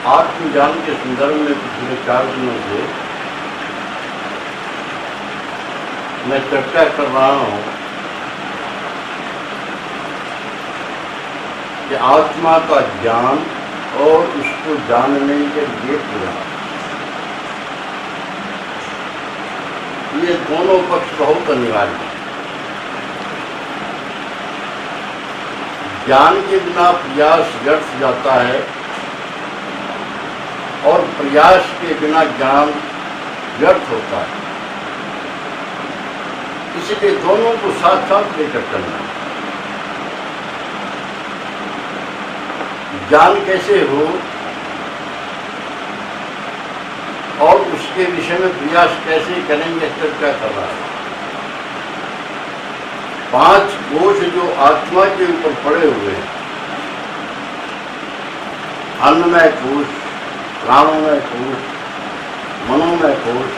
आत्मज्ञान के संदर्भ में पिछले 4 दिनों से मैं चर्चा कर रहा हूँ कि आत्मा का ज्ञान और उसको जानने के लिए प्रयास, ये दोनों पक्ष बहुत अनिवार्य है। ज्ञान के बिना प्रयास व्यर्थ जाता है और प्रयास के बिना ज्ञान व्यर्थ होता है। इसलिए दोनों को साथ साथ लेकर चलना है। ज्ञान कैसे हो और उसके विषय में प्रयास कैसे करेंगे, चर्चा कर रहा है। 5 कोश जो आत्मा के ऊपर पड़े हुए हैं, अन्नमय कोश, प्राणमय कोश, मनोमय कोश,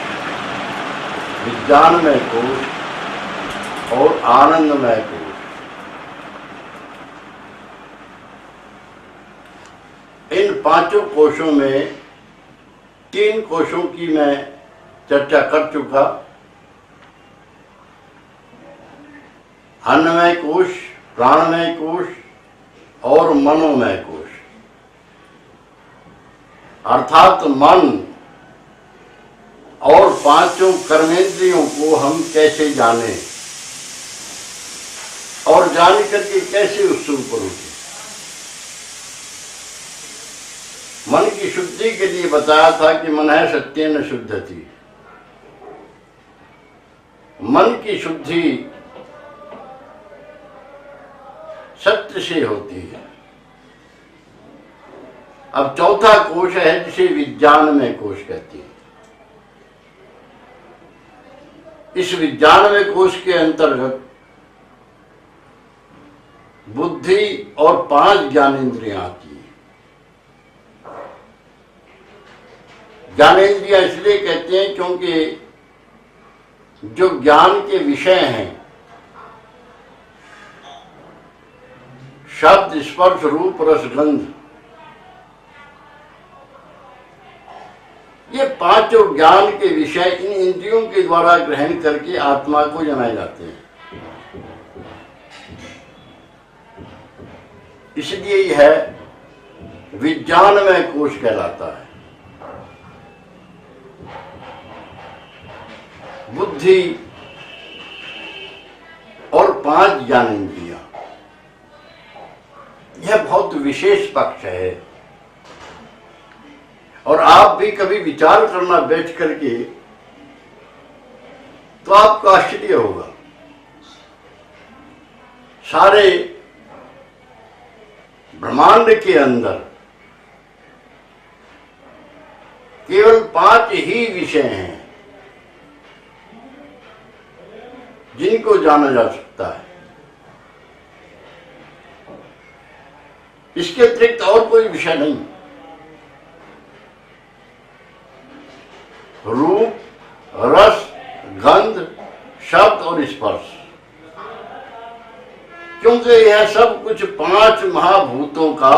विज्ञानमय कोश और आनंदमय कोश। इन 5 कोशों में 3 कोशों की मैं चर्चा कर चुका। अन्नमय कोश, प्राणमय कोश और मनोमय कोश। अर्थात मन और 5 कर्मेंद्रियों को हम कैसे जाने और जान करके कैसे उससे ऊपर उठे। मन की शुद्धि के लिए बताया था कि मन है सत्येन शुद्धति। मन की शुद्धि सत्य से होती है। अब चौथा कोश है जिसे विज्ञानमय कोश कहती है। इस विज्ञानमय कोश के अंतर्गत बुद्धि और 5 ज्ञानेंद्रियां आती है। ज्ञानेंद्रियां इसलिए कहते हैं क्योंकि जो ज्ञान के विषय हैं, शब्द, स्पर्श, रूप, रस, गंध, ये 5 ज्ञान के विषय इन इंद्रियों के द्वारा ग्रहण करके आत्मा को जनाए जाते हैं। इसलिए यह विज्ञानमय कोश कहलाता है। बुद्धि और 5 ज्ञानेंद्रियां, यह बहुत विशेष पक्ष है। और आप भी कभी विचार करना बैठ करके तो आपको आश्चर्य होगा। सारे ब्रह्मांड के अंदर केवल 5 ही विषय हैं जिनको जाना जा सकता है। इसके अतिरिक्त और कोई विषय नहीं। रूप, रस, गंध, शब्द और स्पर्श। क्योंकि यह सब कुछ 5 महाभूतों का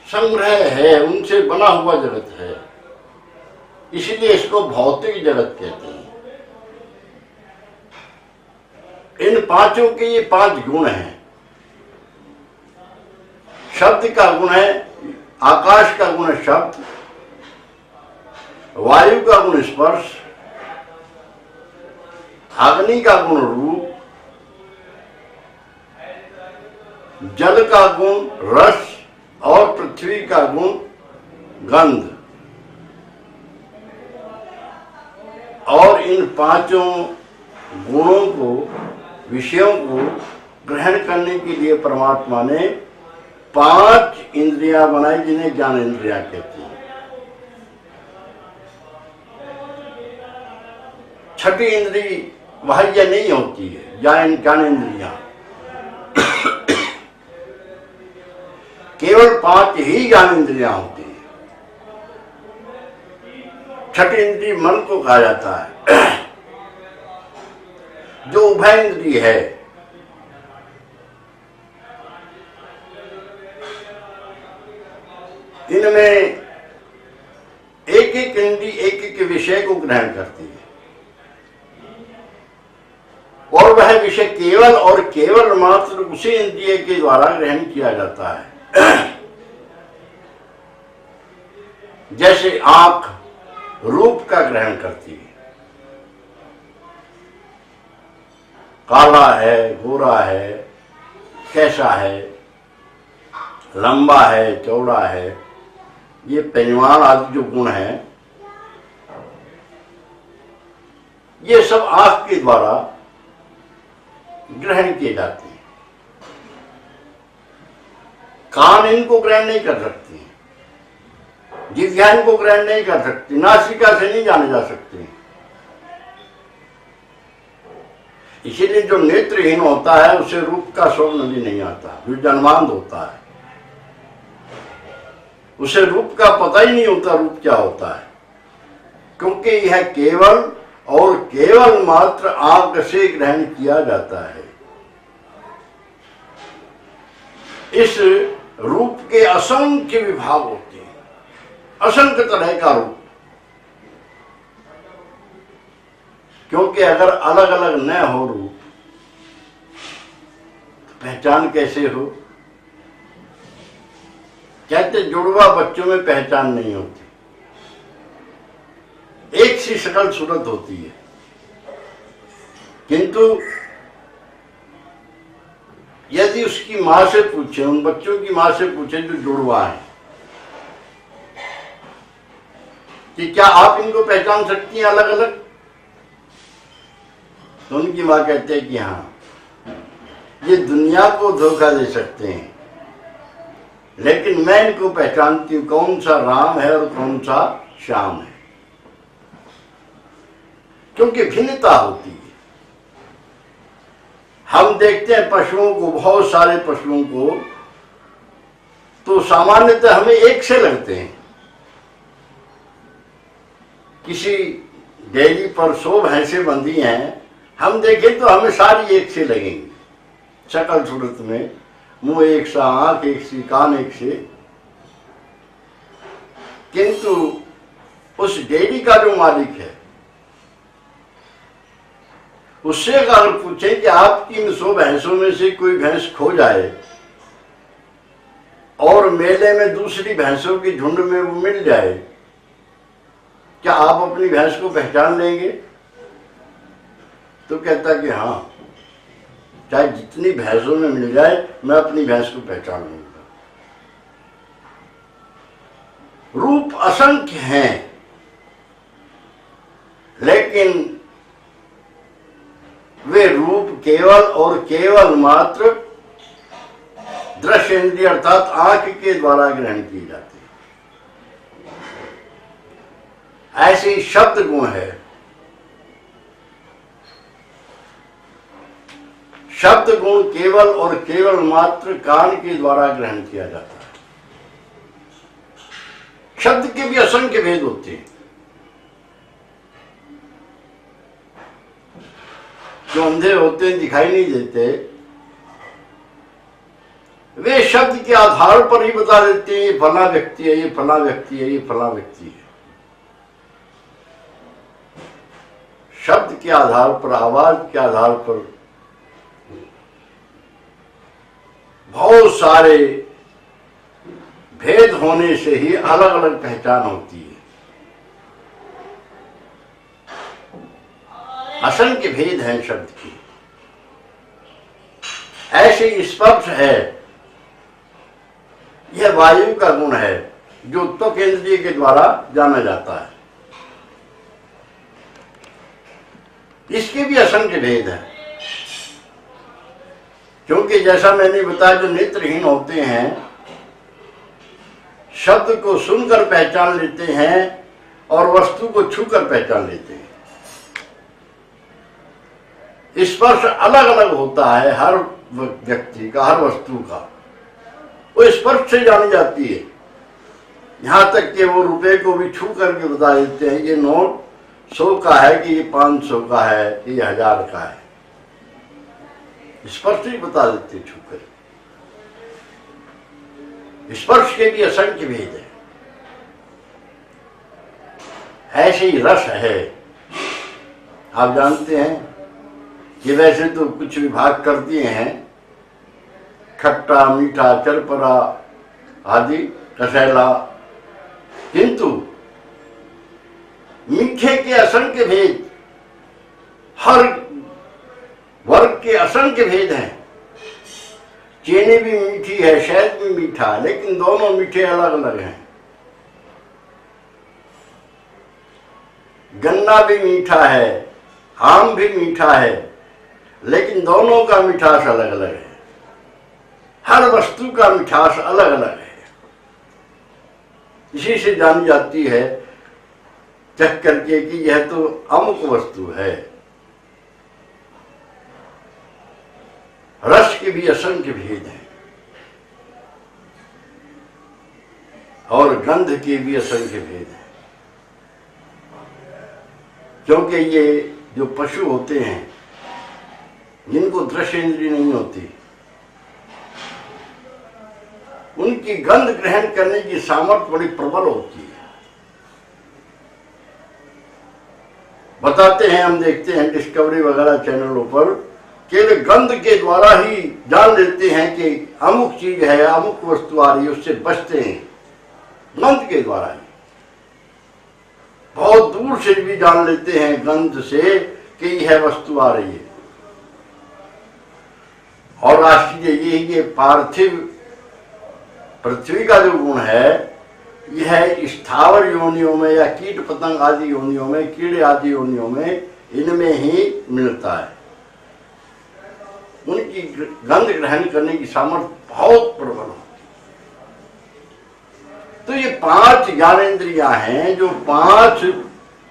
संग्रह है, उनसे बना हुआ जगत है। इसलिए इसको भौतिक जगत कहते हैं। इन 5 के ये 5 गुण हैं। शब्द का गुण है, आकाश का गुण है शब्द, वायु का गुण स्पर्श, अग्नि का गुण रूप, जल का गुण रस और पृथ्वी का गुण गंध। और इन 5 गुणों को, विषयों को ग्रहण करने के लिए परमात्मा ने 5 इंद्रियां बनाई जिन्हें ज्ञानेंद्रियां कहते हैं। 6ठी इंद्री बाह्य नहीं होती है, ज्ञानेंद्रियां। केवल 5 ही ज्ञानेंद्रियां होती है। 6ठी इंद्री मन को कहा जाता है, जो उभय इंद्री है। इनमें एक एक इंद्रिय एक एक विषय को ग्रहण करती है और वह विषय केवल और केवल मात्र उसी इंद्रिय के द्वारा ग्रहण किया जाता है। जैसे आंख रूप का ग्रहण करती है, काला है, गोरा है, कैसा है, लंबा है, चौड़ा है, ये पहलवान आदि जो गुण है ये सब आंख के द्वारा ग्रहण किए जाते हैं। कान इनको ग्रहण नहीं कर सकती, जिह्वा इनको ग्रहण नहीं कर सकती, नासिका से नहीं जाने जा सकती। इसीलिए जो नेत्रहीन होता है उसे रूप का स्वप्न भी नहीं आता, जो जन्मांध होता है उसे रूप का पता ही नहीं होता रूप क्या होता है, क्योंकि यह केवल और केवल मात्र आंख से ग्रहण किया जाता है। इस रूप के असंख्य विभाग होते हैं, असंख्य तरह का रूप, क्योंकि अगर अलग अलग न हो रूप तो पहचान कैसे हो। कहते जुड़वा बच्चों में पहचान नहीं होती, एक सी शक्ल सूरत होती है, किंतु यदि उसकी मां से पूछे, उन बच्चों की मां से पूछे जो जुड़वा है कि क्या आप इनको पहचान सकती हैं अलग अलग, तो उनकी मां कहते हैं कि हाँ, ये दुनिया को धोखा दे सकते हैं लेकिन मैं इनको पहचानती हूं कौन सा राम है और कौन सा श्याम है, क्योंकि भिन्नता होती है। हम देखते हैं पशुओं को, बहुत सारे पशुओं को, तो सामान्यतः हमें एक से लगते हैं। किसी डेयरी पर 100 भैंसें बंधी हैं, हम देखें तो हमें सारी एक से लगेंगी, शक्ल सूरत में, मुंह एक सा, आंख एक सी, कान एक से, किंतु उस डेयरी का जो मालिक है उससे अगर पूछें कि आपकी इन 100 भैंसों में से कोई भैंस खो जाए और मेले में दूसरी भैंसों की झुंड में वो मिल जाए, क्या आप अपनी भैंस को पहचान लेंगे? तो कहता कि हाँ, चाहे जितनी भैंसों में मिल जाए मैं अपनी भैंस को पहचान लूंगा। रूप असंख्य हैं, लेकिन वे रूप केवल और केवल मात्र दृश्य इंद्रिय अर्थात आंख के द्वारा ग्रहण किए जाते हैं। ऐसे ही शब्द गुण है, शब्द गुण केवल और केवल मात्र कान के द्वारा ग्रहण किया जाता है। शब्द के भी असंख्य भेद होते हैं। जो अंधे होते हैं, दिखाई नहीं देते, वे शब्द के आधार पर ही बता देते हैं ये फला व्यक्ति है, ये फला व्यक्ति है, ये फला व्यक्ति है। शब्द के आधार पर, आवाज के आधार पर बहुत सारे भेद होने से ही अलग अलग पहचान होती है। असंख्य भेद हैं शब्द की। ऐसे ही स्पर्श है, यह वायु का गुण है जो त्वक इंद्रिय के द्वारा जाना जाता है। इसके भी असंख्य भेद हैं, क्योंकि जैसा मैंने बताया जो नेत्रहीन होते हैं शब्द को सुनकर पहचान लेते हैं और वस्तु को छूकर पहचान लेते हैं। स्पर्श अलग अलग होता है हर व्यक्ति का, हर वस्तु का, वो स्पर्श से जानी जाती है। यहां तक कि वो रुपए को भी छू करके बता देते हैं ये नोट 100 का है कि ये 500 का है, ये 1000 का है। स्पर्श ही बता देते छू कर। स्पर्श के भी असंख्य भेद है। ऐसे ही रस है। आप जानते हैं कि वैसे तो कुछ विभाग कर दिए हैं, खट्टा, मीठा, चरपरा आदि, कसैला, किंतु मीठे के असंख्य भेद, हर वर्ग के असंख्य भेद हैं। चीनी भी मीठी है, शहद भी मीठा है, लेकिन दोनों मीठे अलग अलग हैं। गन्ना भी मीठा है, आम भी मीठा है, लेकिन दोनों का मिठास अलग अलग है। हर वस्तु का मिठास अलग अलग है। इसी से जानी जाती है चख करके कि यह तो अमुक वस्तु है। रस के भी असंख्य भेद हैं और गंध के भी असंख्य भेद हैं, क्योंकि ये जो पशु होते हैं जिनको दृश्य इंद्रिय नहीं होती, उनकी गंध ग्रहण करने की सामर्थ्य बड़ी प्रबल होती है। बताते हैं, हम देखते हैं डिस्कवरी वगैरह चैनलों पर, केवल गंध के द्वारा ही जान लेते हैं कि अमुक चीज है, अमुक वस्तु आ रही है, उससे बचते हैं गंध के द्वारा ही। बहुत दूर से भी जान लेते हैं गंध से कि यह वस्तु आ रही है। और आश्चर्य ये पार्थिव पृथ्वी का जो गुण है, यह स्थावर योनियों में या कीट पतंग आदि योनियों में, कीड़े आदि योनियों में, इनमें ही मिलता है। उनकी गंध ग्रहण करने की सामर्थ्य बहुत प्रबल होती है। तो ये 5 ज्ञानेंद्रियां हैं जो 5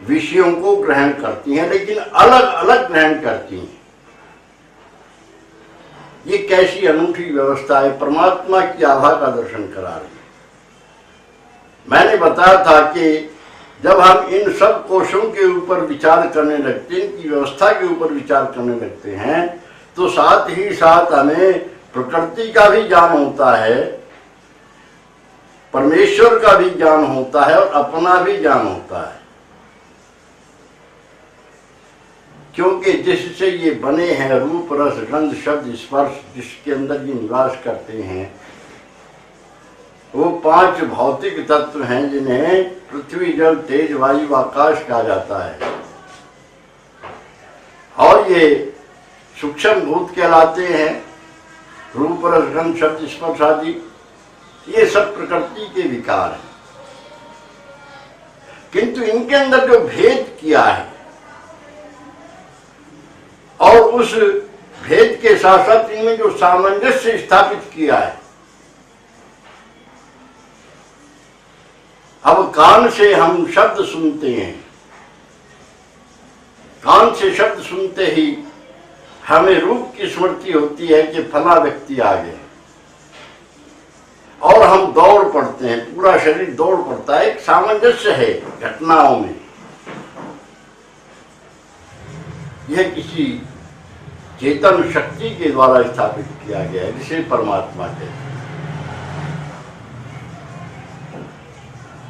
विषयों को ग्रहण करती हैं, लेकिन अलग अलग ग्रहण करती हैं। ये कैसी अनूठी व्यवस्था है, परमात्मा की आभा का दर्शन करा रही है। मैंने बताया था कि जब हम इन सब कोशों के ऊपर विचार करने लगते हैं, इनकी व्यवस्था के ऊपर विचार करने लगते हैं, तो साथ ही साथ हमें प्रकृति का भी ज्ञान होता है, परमेश्वर का भी ज्ञान होता है और अपना भी ज्ञान होता है। क्योंकि जिससे ये बने हैं, रूप रस गंध शब्द स्पर्श, जिसके अंदर ये निवास करते हैं, वो 5 भौतिक तत्व हैं जिन्हें पृथ्वी, जल, तेज, वायु, आकाश कहा जाता है। और ये सूक्ष्म भूत कहलाते हैं, रूप रस गंध शब्द स्पर्श आदि। ये सब प्रकृति के विकार हैं, किंतु इनके अंदर जो भेद किया है और उस भेद के साथ साथ इनमें जो सामंजस्य स्थापित किया है, अब कान से हम शब्द सुनते हैं, कान से शब्द सुनते ही हमें रूप की स्मृति होती है कि फला व्यक्ति आ गए, और हम दौड़ पड़ते हैं, पूरा शरीर दौड़ पड़ता है। एक सामंजस्य है घटनाओं में। यह किसी चेतन शक्ति के द्वारा स्थापित किया गया है, जिसे परमात्मा कहते हैं।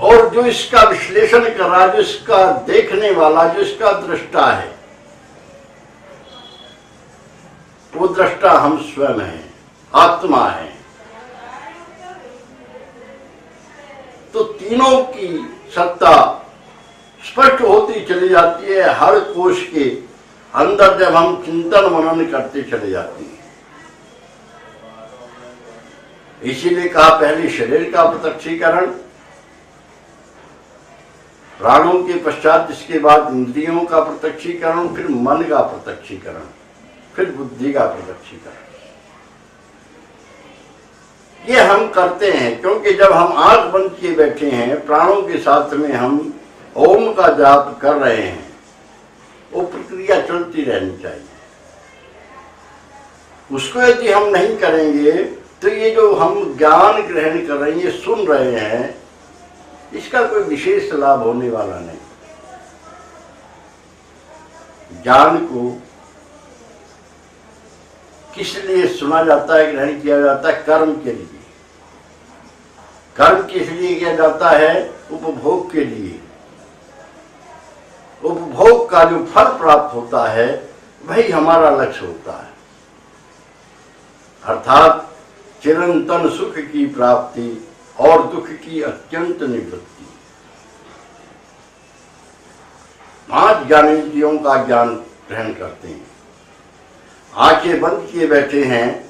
और जो इसका विश्लेषण कर रहा है, जो इसका देखने वाला, जो इसका दृष्टा है, वो दृष्टा हम स्वयं हैं, आत्मा है। तो तीनों की सत्ता स्पष्ट होती चली जाती है हर कोश के अंदर, जब हम चिंतन मनन करते चले जाते हैं। इसीलिए कहा पहले शरीर का प्रत्यक्षीकरण, प्राणों के पश्चात इसके बाद इंद्रियों का प्रत्यक्षीकरण, फिर मन का प्रत्यक्षीकरण, फिर बुद्धि का प्रत्यक्षीकरण। ये हम करते हैं क्योंकि जब हम आंख बंद किए बैठे हैं, प्राणों के साथ में हम ओम का जाप कर रहे हैं, वो प्रक्रिया चलती रहनी चाहिए। उसको यदि हम नहीं करेंगे तो ये जो हम ज्ञान ग्रहण कर रहे हैं, ये सुन रहे हैं, इसका कोई विशेष लाभ होने वाला नहीं। ज्ञान को किस लिए सुना जाता है, ग्रहण किया जाता है? कर्म के लिए। कर्म किस लिए किया जाता है? उपभोग के लिए। उपभोग का जो फल प्राप्त होता है वही हमारा लक्ष्य होता है, अर्थात चिरंतन सुख की प्राप्ति और दुख की अत्यंत निवृत्ति। 5 ज्ञानेंद्रियों का ज्ञान ग्रहण करते हैं, आंखें बंद किए बैठे हैं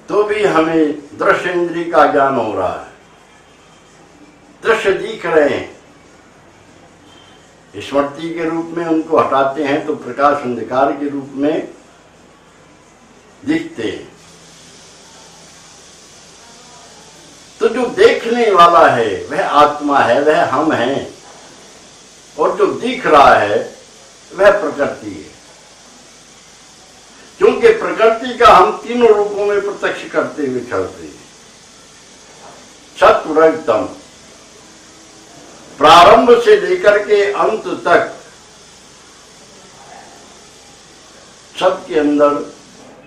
तो भी हमें दृश्य इंद्रिय का ज्ञान हो रहा है, दृश्य दिख रहे हैं। स्मृति के रूप में उनको हटाते हैं तो प्रकाश अंधकार के रूप में दिखते हैं। तो जो देखने वाला है वह आत्मा है, वह हम हैं, और जो दिख रहा है वह प्रकृति है। क्योंकि प्रकृति का हम तीनों रूपों में प्रत्यक्ष करते हुए चलते हैं। सत्व रज तम, प्रारंभ से लेकर के अंत तक सबके अंदर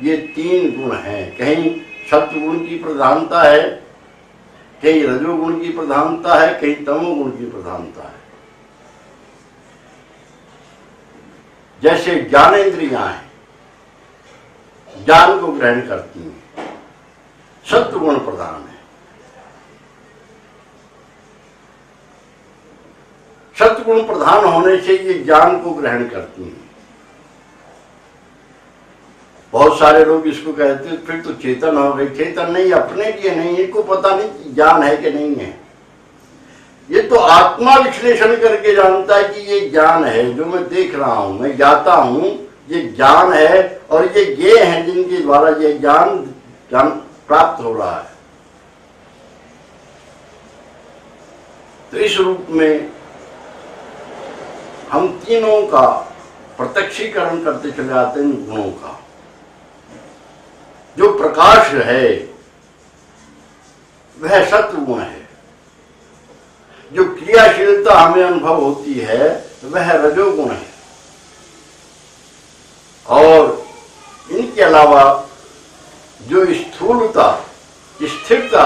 ये 3 गुण हैं। कहीं सत्व गुण की प्रधानता है, कहीं रजोगुण की प्रधानता है, कहीं तमोगुण की प्रधानता है। जैसे ज्ञानेंद्रियां हैं, ज्ञान को ग्रहण करती हैं, सत्व गुण प्रधान है। सत्वगुण प्रधान होने से ये ज्ञान को ग्रहण करती हैं। बहुत सारे लोग इसको कहते हैं फिर तो चेतन हो गई। चेतन नहीं, अपने लिए नहीं, इनको पता नहीं ज्ञान है कि नहीं है। ये तो आत्मा विश्लेषण करके जानता है कि ये ज्ञान है, जो मैं देख रहा हूं, मैं ज्ञाता हूं, ये ज्ञान है, और ये हैं जिनके द्वारा ये ज्ञान प्राप्त हो रहा है। तो इस रूप में हम तीनों का प्रत्यक्षीकरण करते चले आते हैं। गुणों का जो प्रकाश है वह सत्व गुण है, जो क्रियाशीलता हमें अनुभव होती है वह रजोगुण है, और इनके अलावा जो स्थूलता स्थिरता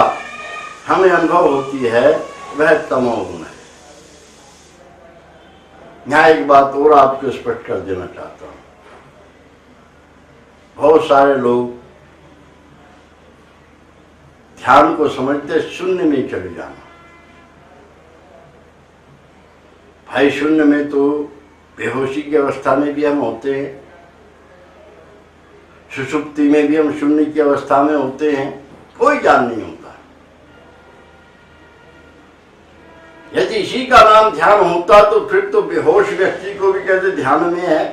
हमें अनुभव होती है वह तमोगुण है। यहाँ एक बात और आपको स्पष्ट कर देना चाहता हूं। बहुत सारे लोग ध्यान को समझते शून्य में चले जाना। भाई शून्य में तो बेहोशी की अवस्था में भी हम होते हैं, सुषुप्ति में भी हम शून्य की अवस्था में होते हैं, कोई ज्ञान नहीं होता। यदि इसी का नाम ध्यान होता तो फिर तो बेहोश व्यक्ति को भी कहते ध्यान में है,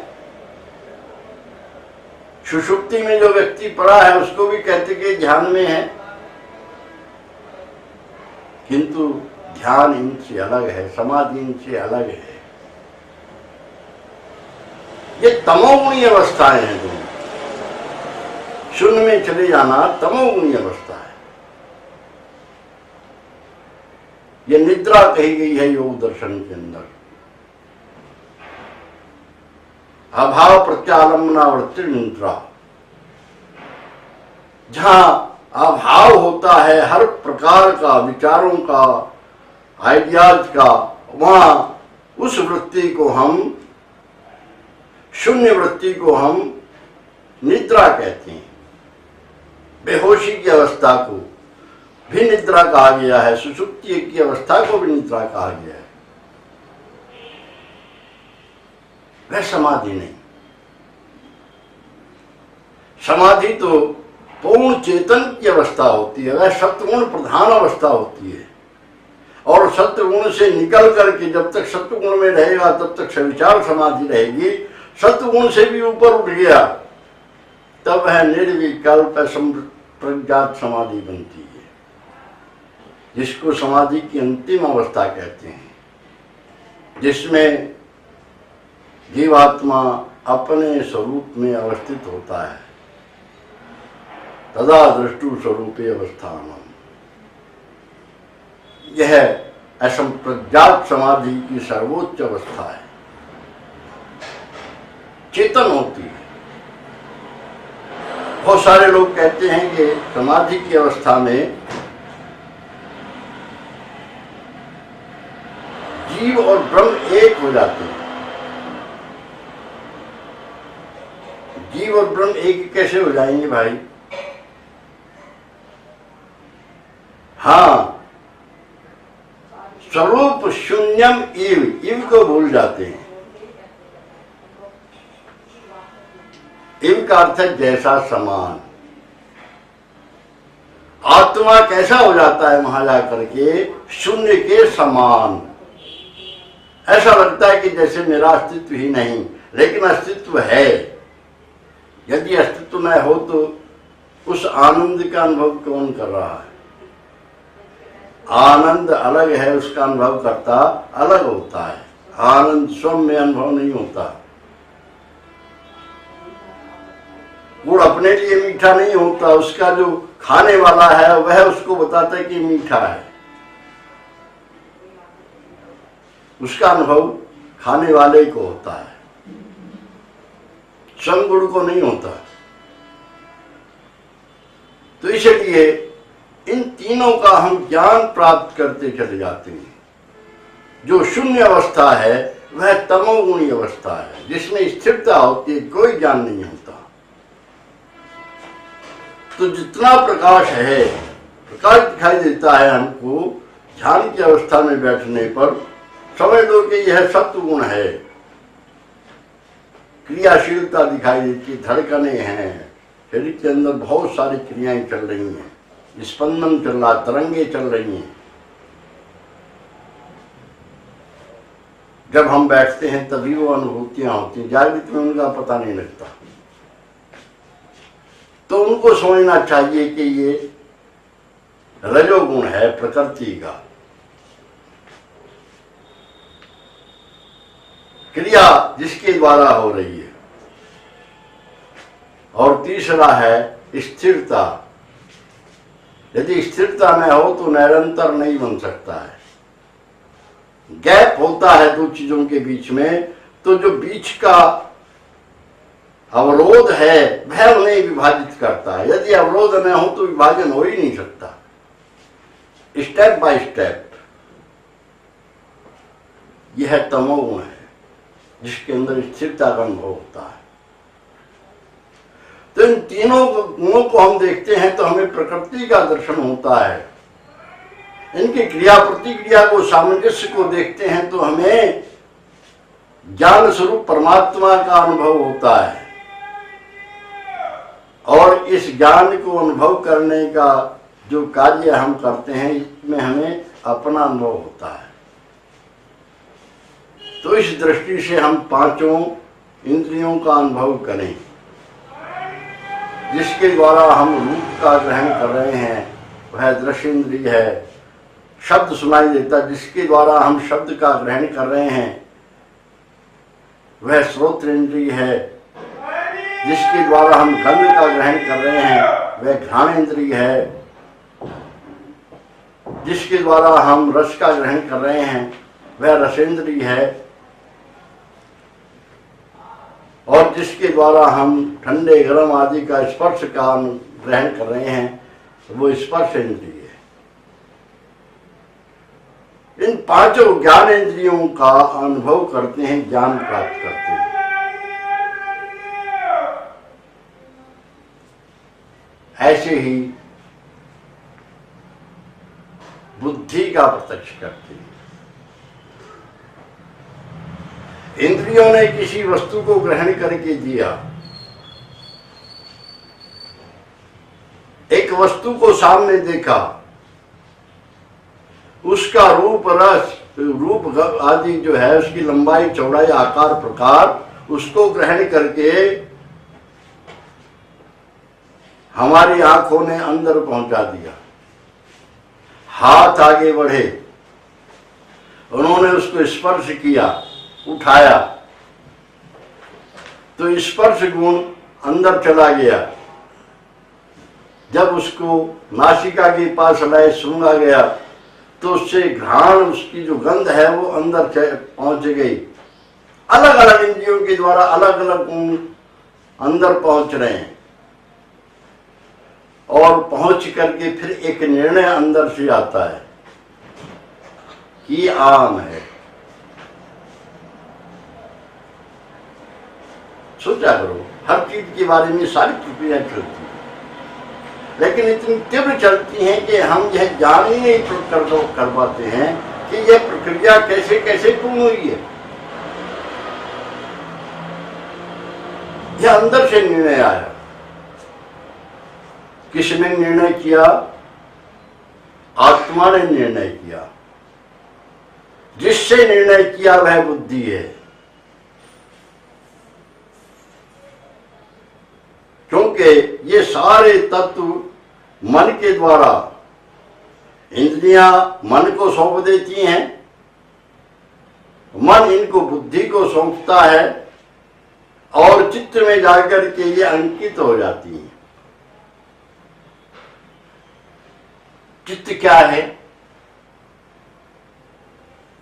सुषुप्ति में जो व्यक्ति पड़ा है उसको भी कहते कि ध्यान में है। किंतु ध्यान इनसे अलग है, समाधि इनसे अलग है। ये तमोगुणी अवस्थाएं हैं दोनों। शून्य में चले जाना तमोगुणी अवस्था है। ये निद्रा कही गई है योग दर्शन के अंदर। अभाव प्रत्यालंबनावृत्ति निद्रा, जहां अभाव होता है हर प्रकार का विचारों का, आइडियाज का, वहां उस वृत्ति को हम, शून्य वृत्ति को हम निद्रा कहते हैं। बेहोशी की अवस्था को भी निद्रा कहा गया है, सुषुप्ति की अवस्था को भी निद्रा कहा गया है। वह समाधि नहीं। समाधि तो पूर्ण चेतन की अवस्था होती है, वह सत्वगुण प्रधान अवस्था होती है। और सत्वगुण से निकल करके जब तक सत्वगुण में रहेगा तब तक सविचार समाधि रहेगी। सत्वगुण से भी ऊपर उठ गया तब वह निर्विकल्प प्रज्ञात समाधि बनती है, जिसको समाधि की अंतिम अवस्था कहते हैं, जिसमें जीवात्मा अपने स्वरूप में अवस्थित होता है। तदा दृष्टु स्वरूपे अवस्थानम, यह असंप्रज्ञात समाधि की सर्वोच्च अवस्था है, चेतन होती है। बहुत सारे लोग कहते हैं कि समाधि की अवस्था में जीव और ब्रह्म एक हो जाते हैं। जीव और ब्रह्म एक कैसे हो जाएंगे भाई? हाँ, स्वरूप शून्यम इव को भूल जाते हैं। इव का अर्थ है जैसा, समान। आत्मा कैसा हो जाता है वहां जाकर के? शून्य के समान। ऐसा लगता है कि जैसे मेरा अस्तित्व ही नहीं, लेकिन अस्तित्व है। यदि अस्तित्व न हो तो उस आनंद का अनुभव कौन कर रहा है? आनंद अलग है, उसका अनुभव करता अलग होता है। आनंद स्वयं में अनुभव नहीं होता। गुड़ अपने लिए मीठा नहीं होता, उसका जो खाने वाला है वह उसको बताता है कि मीठा है। उसका अनुभव खाने वाले को होता है, स्वयं गुड़ को नहीं होता। तो इसलिए इन तीनों का हम ज्ञान प्राप्त करते चले जाते हैं। जो शून्य अवस्था है वह तमोगुणी अवस्था है, जिसमें स्थिरता होती है, कोई ज्ञान नहीं होता। तो जितना प्रकाश है, प्रकाश दिखाई देता है हमको ध्यान की अवस्था में बैठने पर, समझ लो कि यह सत्व गुण है। क्रियाशीलता दिखाई देती, धड़कने हैं, शरीर के अंदर बहुत सारी क्रियाएं चल रही हैं, स्पंदन चल रहा, तरंगे चल रही हैं। जब हम बैठते हैं तभी वो अनुभूतियां होती हैं, जागृत में उनका पता नहीं लगता। तो उनको समझना चाहिए कि ये रजोगुण है प्रकृति का। क्रिया जिसके द्वारा हो रही है। और तीसरा है स्थिरता। यदि स्थिरता न हो तो निरंतर नहीं बन सकता है। गैप होता है दो चीजों के बीच में, तो जो बीच का अवरोध है वह उन्हें विभाजित करता है। यदि अवरोध न हो तो विभाजन हो ही नहीं सकता। स्टेप बाय स्टेप यह तमोगुण है, जिसके अंदर स्थिरता का अनुभव होता है। तो इन तीनों गुणों को हम देखते हैं तो हमें प्रकृति का दर्शन होता है। इनकी क्रिया प्रतिक्रिया को, सामंजस्य को देखते हैं तो हमें ज्ञान स्वरूप परमात्मा का अनुभव होता है। और इस ज्ञान को अनुभव करने का जो कार्य हम करते हैं, इसमें हमें अपना अनुभव होता है। तो इस दृष्टि से हम पांचों इंद्रियों का अनुभव करें, जिसके द्वारा हम रूप का ग्रहण कर रहे हैं वह दृश्य इंद्रिय है। शब्द सुनाई देता, जिसके द्वारा हम शब्द का ग्रहण कर रहे हैं वह श्रोत्र इंद्रिय है। जिसके द्वारा हम गंध का ग्रहण कर रहे हैं वह घ्राण इंद्रिय है। जिसके द्वारा हम रस का ग्रहण कर रहे हैं वह रसेंद्रिय है। और जिसके द्वारा हम ठंडे गर्म आदि का स्पर्श का ग्रहण कर रहे हैं वो स्पर्श इंद्रिय है। इन पांचों ज्ञान इंद्रियों का अनुभव करते हैं, ज्ञान प्राप्त करते हैं। ऐसे ही बुद्धि का प्रत्यक्ष करते हैं। इंद्रियों ने किसी वस्तु को ग्रहण करके दिया, एक वस्तु को सामने देखा, उसका रूप रस रूप आदि जो है, उसकी लंबाई चौड़ाई आकार प्रकार, उसको ग्रहण करके हमारी आंखों ने अंदर पहुंचा दिया। हाथ आगे बढ़े, उन्होंने उसको स्पर्श किया, उठाया, तो स्पर्श गुण अंदर चला गया। जब उसको नासिका के पास लाए, सूंघा गया, तो उससे घ्राण, उसकी जो गंध है वो अंदर पहुंच गई। अलग अलग इंद्रियों के द्वारा अलग अलग गुण अंदर पहुंच रहे हैं। और पहुंच करके फिर एक निर्णय अंदर से आता है कि आम है। सोचा करो, हर चीज के बारे में सारी प्रक्रिया चलती है, लेकिन इतनी तीव्र चलती हैं कि हम यह जान ही नहीं कर पाते हैं कि यह प्रक्रिया कैसे कैसे पूर्ण हुई है। यह अंदर से निर्णय आया। किसने निर्णय किया? आत्मा ने निर्णय किया। जिससे निर्णय किया वह बुद्धि है, क्योंकि ये सारे तत्व मन के द्वारा इंद्रियां मन को सौंप देती हैं, मन इनको बुद्धि को सौंपता है और चित्त में जाकर के ये अंकित हो जाती हैं। चित्त क्या है?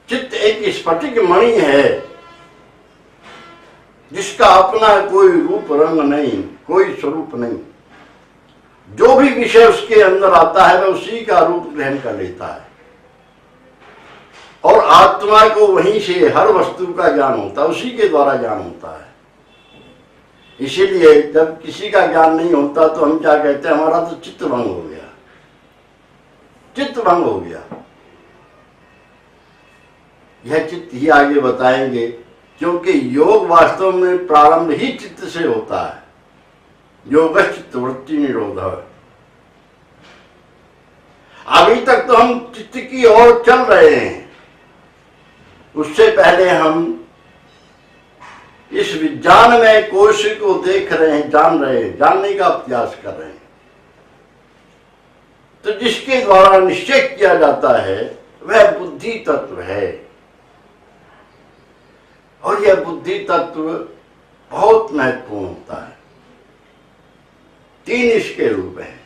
चित्त एक स्फटिक मणि है जिसका अपना कोई रूप रंग नहीं, कोई स्वरूप नहीं। जो भी विषय उसके अंदर आता है वह उसी का रूप ग्रहण कर लेता है और आत्मा को वहीं से हर वस्तु का ज्ञान होता है, उसी के द्वारा ज्ञान होता है। इसीलिए जब किसी का ज्ञान नहीं होता तो हम क्या कहते हैं? हमारा तो चित्त भंग हो गया, चित्त भंग हो गया। यह चित्त ही आगे बताएंगे, क्योंकि योग वास्तव में प्रारंभ ही चित्त से होता है। योग चित्तवृत्ति निरोध। अभी तक तो हम चित्त की ओर चल रहे हैं, उससे पहले हम इस विज्ञान में कोश को देख रहे हैं, जान रहे हैं, जानने का प्रयास कर रहे हैं। तो जिसके द्वारा निश्चय किया जाता है वह बुद्धि तत्व है, और यह बुद्धि तत्व बहुत महत्वपूर्ण होता है। तीन इसके रूप हैं,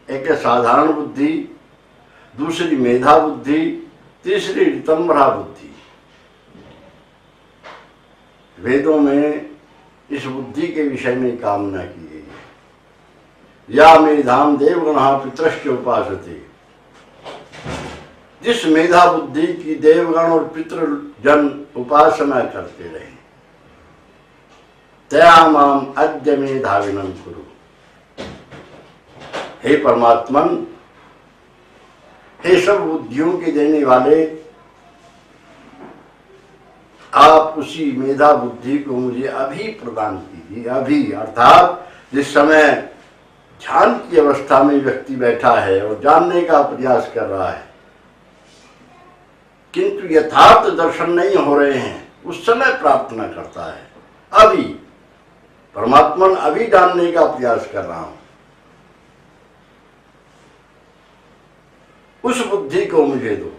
एक है साधारण बुद्धि, दूसरी मेधा बुद्धि, तीसरी ऋतंभरा बुद्धि। वेदों में इस बुद्धि के विषय में कामना की गई है। या मेधाम देवगणः पितरश्च उपासते। जिस मेधा बुद्धि की देवगण और पितृजन उपासना करते रहे, तया माम अद्य मेधाविनं कुरु। हे परमात्मन, हे सब बुद्धियों के देने वाले, आप उसी मेधा बुद्धि को मुझे अभी प्रदान कीजिए। अभी अर्थात जिस समय ध्यान की अवस्था में व्यक्ति बैठा है और जानने का प्रयास कर रहा है, किंतु यथार्थ दर्शन नहीं हो रहे हैं, उस समय प्रार्थना करता है। अभी परमात्मन, अभी जानने का प्रयास कर रहा हूं, उस बुद्धि को मुझे दो।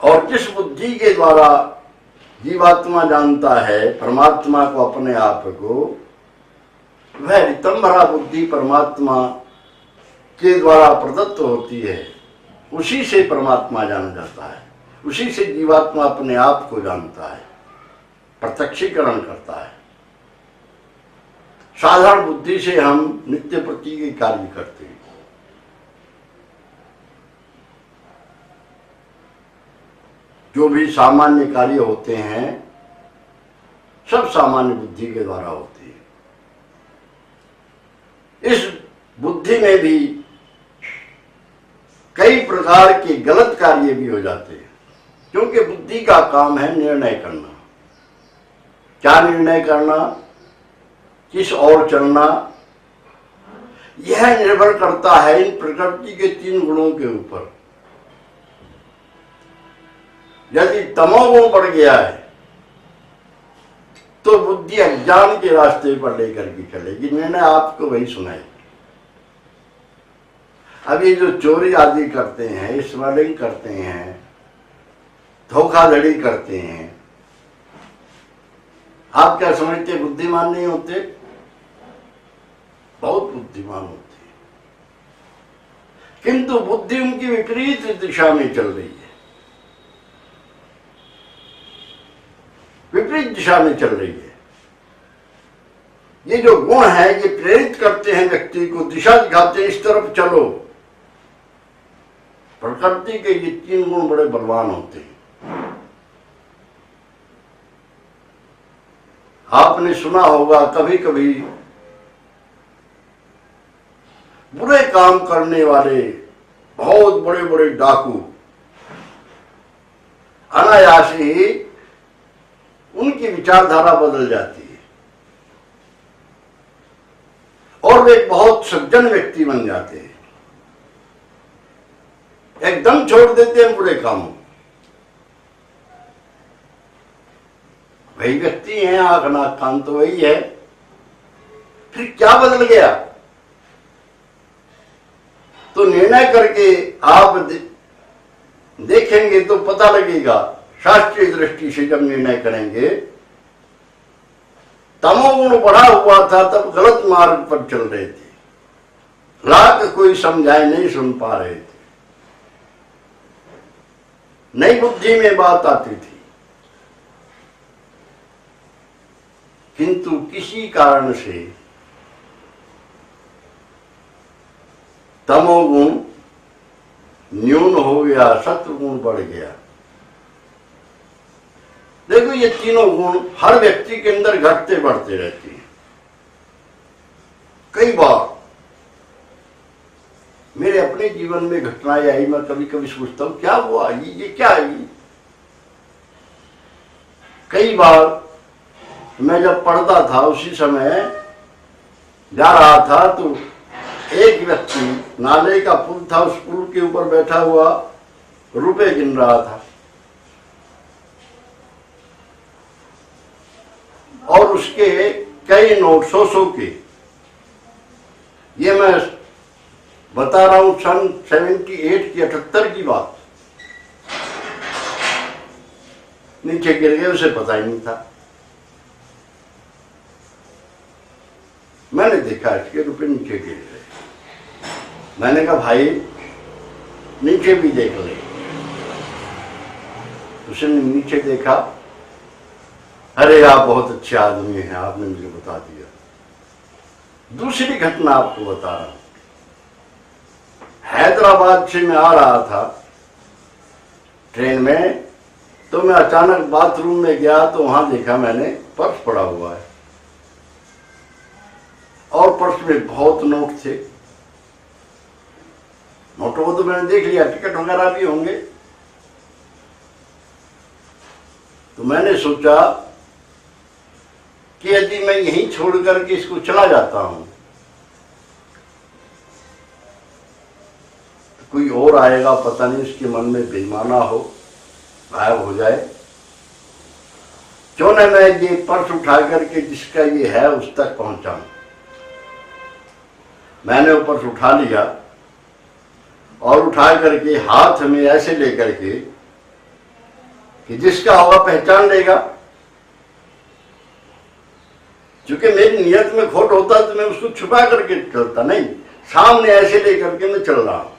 और जिस बुद्धि के द्वारा जीवात्मा जानता है परमात्मा को, अपने आप को, वह ऋतंभरा बुद्धि परमात्मा के द्वारा प्रदत्त होती है। उसी से परमात्मा जाना जाता है, उसी से जीवात्मा अपने आप को जानता है, प्रत्यक्षीकरण करता है। साधारण बुद्धि से हम नित्य प्रति के कार्य करते हैं। जो भी सामान्य कार्य होते हैं सब सामान्य बुद्धि के द्वारा होते हैं। इस बुद्धि में भी कई प्रकार के गलत कार्य भी हो जाते हैं, क्योंकि बुद्धि का काम है निर्णय करना। क्या निर्णय करना, किस ओर चलना, यह निर्भर करता है इन प्रकृति के तीन गुणों के ऊपर। यदि तमोगुण बढ़ गया है तो बुद्धि अज्ञान के रास्ते पर लेकर के चलेगी, निर्णय आपको वही सुनाएगी। अब ये जो चोरी आदि करते हैं, स्मगलिंग करते हैं, धोखाधड़ी करते हैं, आप क्या समझते बुद्धिमान नहीं होते? बहुत बुद्धिमान होते हैं, किंतु बुद्धि उनकी विपरीत दिशा में चल रही है, विपरीत दिशा में चल रही है। ये जो गुण है ये प्रेरित करते हैं व्यक्ति को, दिशा दिखाते हैं, इस तरफ चलो। प्रकृति के ये तीन गुण बड़े बलवान होते हैं। आपने सुना होगा कभी कभी बुरे काम करने वाले बहुत बड़े बड़े डाकू अनायास ही उनकी विचारधारा बदल जाती है और वे बहुत सज्जन व्यक्ति बन जाते हैं, एकदम छोड़ देते हैं बुरे कामों। वही व्यक्ति है, आंख नाक कान तो वही है, फिर क्या बदल गया? तो निर्णय करके आप देखेंगे तो पता लगेगा। शास्त्रीय दृष्टि से जब निर्णय करेंगे, तमोगुण बढ़ा हुआ था तब गलत मार्ग पर चल रहे थे, लाख कोई समझाए नहीं सुन पा रहे थे, नई बुद्धि में बात आती थी, किंतु किसी कारण से तमोगुण न्यून हो गया, सत्वगुण बढ़ गया। देखो ये तीनों गुण हर व्यक्ति के अंदर घटते बढ़ते रहते हैं। कई बार मेरे अपने जीवन में घटनाएं आई, मैं कभी कभी सोचता हूं क्या हुआ, ये क्या है? कई बार मैं जब पढ़ता था उसी समय जा रहा था तो एक व्यक्ति, नाले का पुल था, उस पुल के ऊपर बैठा हुआ रुपए गिन रहा था और उसके कई नोट 100 के, ये मैं बता रहा हूं सन 78 की 78 की बात, नीचे गिर गए, उसे पता ही नहीं था। मैंने देखा इसके रुपए नीचे गिर गए। मैंने कहा भाई नीचे भी देख ले। उसने नीचे देखा, अरे आप बहुत अच्छे आदमी हैं, आपने मुझे बता दिया। दूसरी घटना आपको बता रहा हूं। हैदराबाद से मैं आ रहा था ट्रेन में, तो मैं अचानक बाथरूम में गया तो वहां देखा मैंने पर्स पड़ा हुआ है और पर्स में बहुत नोट थे। नोटों को तो मैंने देख लिया, टिकट वगैरह भी होंगे। तो मैंने सोचा कि यदि मैं यहीं छोड़ करके इसको चला जाता हूं तो कोई और आएगा, पता नहीं उसके मन में बेईमाना हो, गायब हो जाए। क्यों न मैं ये पर्स उठा करके जिसका ये है उस तक पहुंचाऊं। मैंने वो पर्स उठा लिया और उठा करके हाथ में ऐसे लेकर के कि जिसका होगा पहचान लेगा। क्योंकि मेरी नियत में खोट होता तो मैं उसको छुपा करके चलता, नहीं, सामने ऐसे लेकर के मैं चल रहा हूं।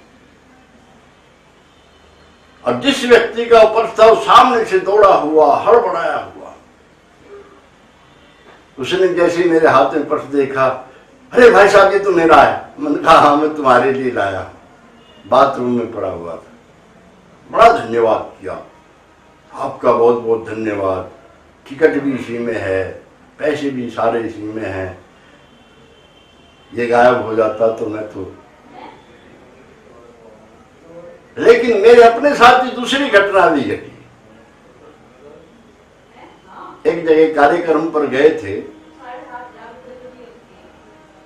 और जिस व्यक्ति का पर्स था वो सामने से दौड़ा हुआ, हड़बड़ाया हुआ। उसने जैसे ही मेरे हाथ में पर्स देखा, अरे भाई साहब ये तो मेरा है। मैंने कहा हाँ मैं तुम्हारे लिए लाया, बाथरूम में पड़ा हुआ था। बड़ा धन्यवाद किया, आपका बहुत बहुत धन्यवाद। टिकट भी इसी में है, पैसे भी सारे इसी में हैं। ये गायब हो जाता तो मैं तो। लेकिन मेरे अपने साथ ही दूसरी घटना भी घटी। एक जगह कार्यक्रम पर गए थे,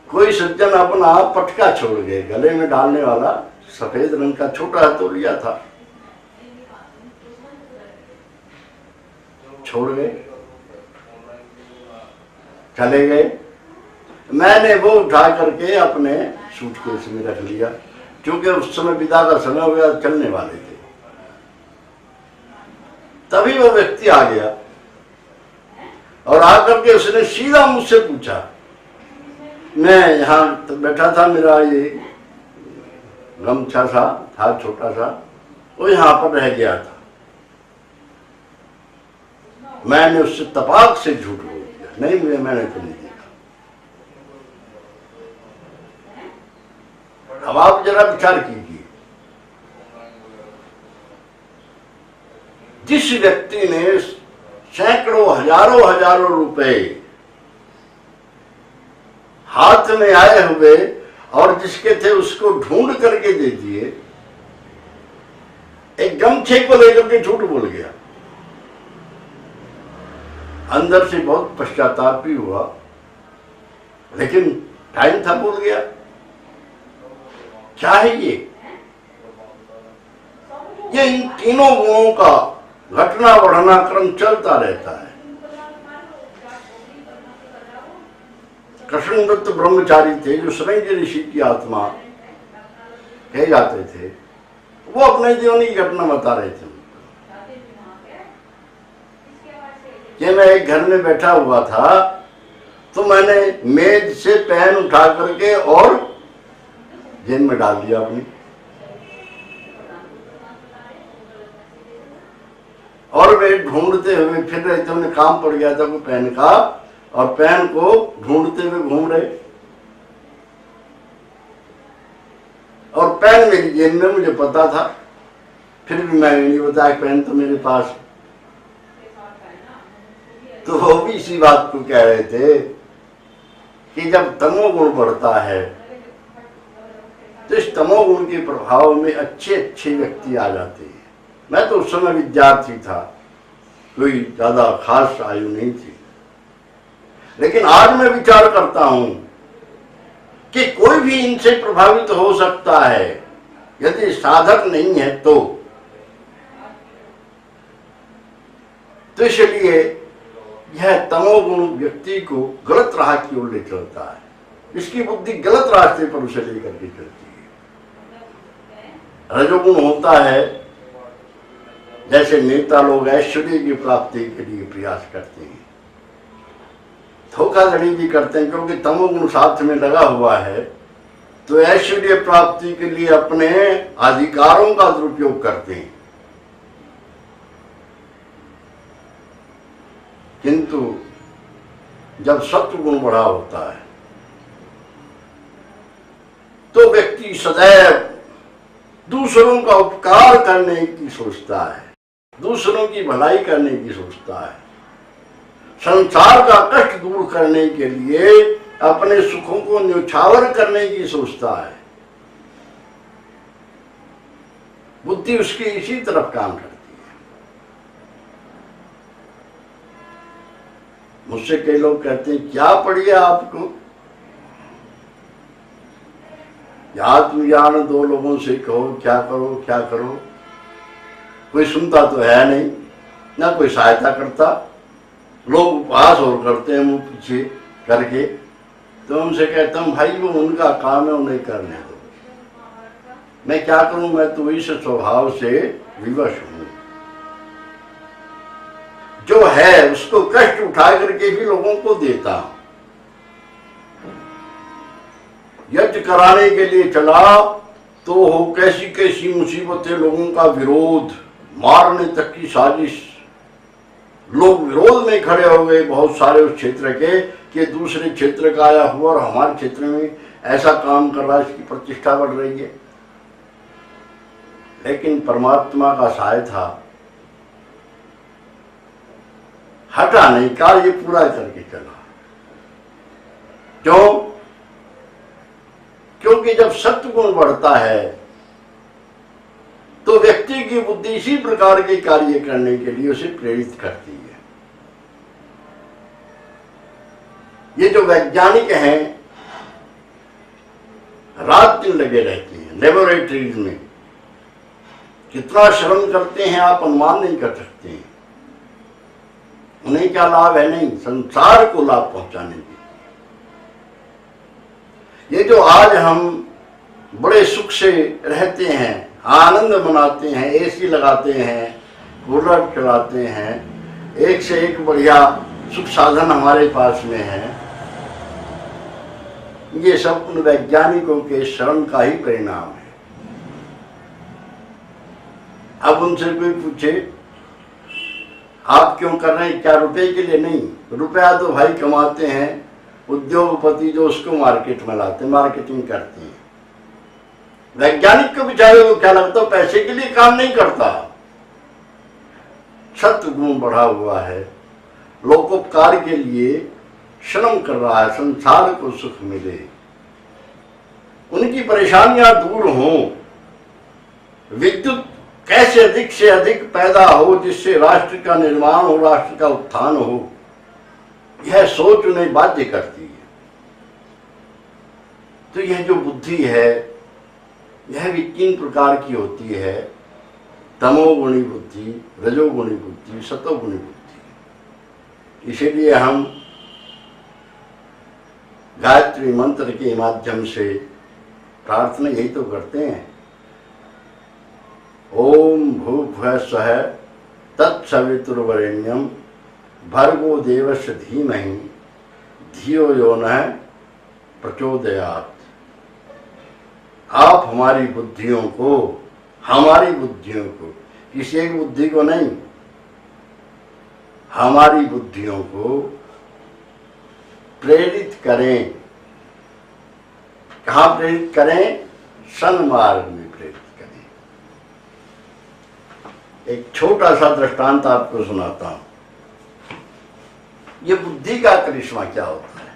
कोई सज्जन अपना पटका छोड़ गए, गले में डालने वाला सफेद रंग का छोटा तौलिया था, छोड़ गए, चले गए। मैंने वो उठा करके अपने सूटकेस में रख लिया, क्योंकि उस समय विदा का समय हो गया, चलने वाले थे। तभी वो व्यक्ति आ गया और आकर के उसने सीधा मुझसे पूछा, मैं यहाँ तो बैठा था, मेरा ये गमछा सा था छोटा सा, वो यहाँ पर रह गया था। मैंने उससे तपाक से झूठ बोल दिया, नहीं मैंने तो नहीं देखा। अब आप जरा विचार कीजिए, जिस व्यक्ति ने सैकड़ों हजारों रुपए हाथ में आए हुए और जिसके थे उसको ढूंढ करके दे दिए। एक गमछे को लेकर के झूठ बोल गया। अंदर से बहुत पश्चाताप भी हुआ, लेकिन टाइम था, भूल गया। क्या है ये इन तीनों गुणों का घटना बढ़ना क्रम चलता रहता है। कृष्णदत्त ब्रह्मचारी थे जो सरंगी ऋषि की आत्मा कहे जाते थे, वो अपने जीवन की घटना बता रहे थे कि मैं एक घर में बैठा हुआ था तो मैंने मेज से पेन उठा करके और जेब में डाल दिया अपनी, और वे ढूंढते हुए फिर रहे थे। उन्हें काम पड़ गया था कोई पेन का, और पेन को ढूंढते हुए घूम रहे, और पेन मेरी जेब में, मुझे पता था, फिर भी मैं नहीं बताया पेन तो मेरे पास। तो वो भी इसी बात को कह रहे थे कि जब तमोगुण बढ़ता है तो इस तमोगुण के प्रभाव में अच्छे अच्छे व्यक्ति आ जाते हैं। मैं तो उस समय विद्यार्थी था, कोई ज्यादा खास आयु नहीं थी, लेकिन आज मैं विचार करता हूं कि कोई भी इनसे प्रभावित हो सकता है यदि साधक नहीं है तो इसलिए यह तमोगुण व्यक्ति को गलत राह की ओर ले चलता है, इसकी बुद्धि गलत रास्ते पर उसे लेकर के चलती है। रजोगुण होता है जैसे नेता लोग ऐश्वर्य की प्राप्ति के लिए प्रयास करते हैं, धोखाधड़ी भी करते हैं, क्योंकि तमोगुण साथ में लगा हुआ है तो ऐश्वर्य प्राप्ति के लिए अपने अधिकारों का दुरुपयोग करते हैं। किंतु जब सत्वगुण बढ़ा होता है तो व्यक्ति सदैव दूसरों का उपकार करने की सोचता है, दूसरों की भलाई करने की सोचता है, संसार का कष्ट दूर करने के लिए अपने सुखों को न्यौछावर करने की सोचता है। बुद्धि उसकी इसी तरफ काम करती है। मुझसे कई लोग कहते हैं क्या पढ़िए आपको, आत्मज्ञान दो लोगों से कहो क्या करो क्या करो, कोई सुनता तो है नहीं, ना कोई सहायता करता, लोग उपहास और करते हैं मुंह पीछे करके। तो उनसे कहता हूँ भाई वो उनका काम है, उन्हें करने दो, मैं क्या करूं, मैं तो इस स्वभाव से विवश हूं। जो है उसको कष्ट उठा करके भी लोगों को देता हूं। यज्ञ कराने के लिए चला तो हो कैसी कैसी मुसीबतें, लोगों का विरोध, मारने तक की साजिश, लोग विरोध में खड़े हो गए बहुत सारे उस क्षेत्र के कि दूसरे क्षेत्र का आया हुआ और हमारे क्षेत्र में ऐसा काम कर रहा है, इसकी प्रतिष्ठा बढ़ रही है। लेकिन परमात्मा का सहाय था, हटा नहीं, कार्य पूरा करके चला। क्यों? क्योंकि जब सत्वगुण बढ़ता है तो व्यक्ति की बुद्धि इसी प्रकार के कार्य करने के लिए उसे प्रेरित करती है। ये जो वैज्ञानिक हैं रात दिन लगे रहते हैं लेबोरेटरीज में, कितना श्रम करते हैं आप अनुमान नहीं कर सकते हैं। उन्हें क्या लाभ है? नहीं, संसार को लाभ पहुंचाने की। ये जो आज हम बड़े सुख से रहते हैं, आनंद मनाते हैं, एसी लगाते हैं, कूलर चलाते हैं, एक से एक बढ़िया सुख साधन हमारे पास में है, ये सब उन वैज्ञानिकों के श्रम का ही परिणाम है। अब उनसे कोई पूछे आप क्यों कर रहे हैं? क्या रुपए के लिए? नहीं, रुपया तो भाई कमाते हैं उद्योगपति जो उसको मार्केट में लाते, मार्केटिंग करते हैं। वैज्ञानिक को बेचारे को क्या लगता है, पैसे के लिए काम नहीं करता। सत्व गुण बढ़ा हुआ है, लोकोपकार के लिए श्रम कर रहा है संसार को सुख मिले, उनकी परेशानियां दूर हों, विद्युत कैसे अधिक से अधिक पैदा हो जिससे राष्ट्र का निर्माण हो, राष्ट्र का उत्थान हो, यह सोच उन्हें बाध्य करती है। तो यह जो बुद्धि है यह भी 3 प्रकार की होती है, तमोगुणी बुद्धि, रजोगुणी बुद्धि, सतोगुणी बुद्धि। इसीलिए हम गायत्री मंत्र के माध्यम से प्रार्थना यही तो करते हैं, ओम भूर्भुवः स्वः तत्सवितुर्वरेण्यं भर्गो देवस्य धीमहि धियो यो नः प्रचोदयात्। आप हमारी बुद्धियों को, किसी एक बुद्धि को नहीं, हमारी बुद्धियों को प्रेरित करें। कहाँ प्रेरित करें? सन्मार्ग में प्रेरित करें। एक छोटा सा दृष्टांत आपको सुनाता हूं। ये बुद्धि का करिश्मा क्या होता है?